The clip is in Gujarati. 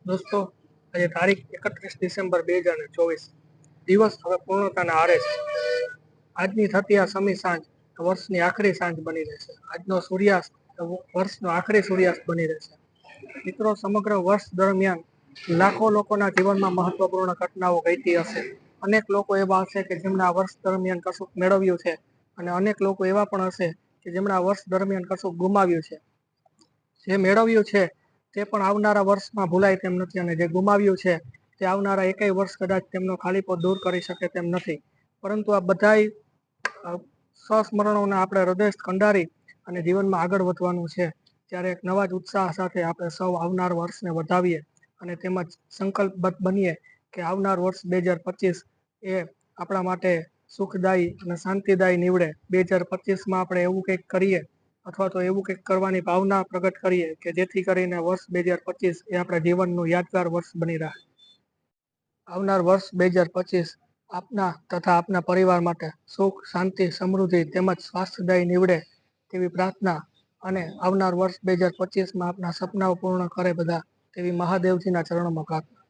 દોસ્તો, આજે તારીખ 31 ડિસેમ્બર 2024 દિવસ હવે પૂર્ણતાના આરે છે. આજની થતી આ સમી સાંજ વર્ષની આખરી સાંજ બની રહેશે. આજનો સૂર્યાસ્ત વર્ષનો આખરી સૂર્યાસ્ત બની રહેશે. મિત્રો, સમગ્ર વર્ષ દરમિયાન લાખો લોકોના જીવનમાં મહત્વપૂર્ણ ઘટનાઓ ઘટી હશે. અનેક લોકો એવા હશે કે જેમણે આ વર્ષ દરમિયાન કશુંક મેળવ્યું છે, અને અનેક લોકો એવા પણ હશે કે જેમણે આ વર્ષ દરમિયાન કશુંક ગુમાવ્યું છે. જે મેળવ્યું છે તે પણ આવનારા વર્ષમાં ભૂલાય તેમ નથી, અને જે ગુમાવ્યું છે તે આવનારા એકેય વર્ષ કદાચ તેમનો ખાલીપો દૂર કરી શકે તેમ નથી. પરંતુ આ બધાય સંસ્મરણોને આપણે હૃદયસ્થ કંડારી અને જીવનમાં આગળ વધવાનું છે. ત્યારે એક નવા જ ઉત્સાહ સાથે આપણે સૌ આવનાર વર્ષને વધાવીએ અને તેમજ સંકલ્પબદ્ધ બનીએ કે આવનાર વર્ષ 2025 એ આપણા માટે સુખદાયી અને શાંતિદાયી નીવડે. 2025માં આપણે એવું કંઈક કરીએ, અથવા તો એવું કંઈક કરવાની ભાવના પ્રગટ કરીએ કે જેથી કરીને વર્ષ 2025 એ આપણા જીવનનું યાદગાર વર્ષ બની રહે. આવનાર વર્ષ 2025 આપના તથા આપના પરિવાર માટે સુખ, શાંતિ, સમૃદ્ધિ તેમજ સ્વાસ્થ્યદાયી નીવડે તેવી પ્રાર્થના, અને આવનાર વર્ષ 2025માં આપના સપનાઓ પૂર્ણ કરે બધા તેવી મહાદેવજીના ચરણોમાં પ્રાર્થના.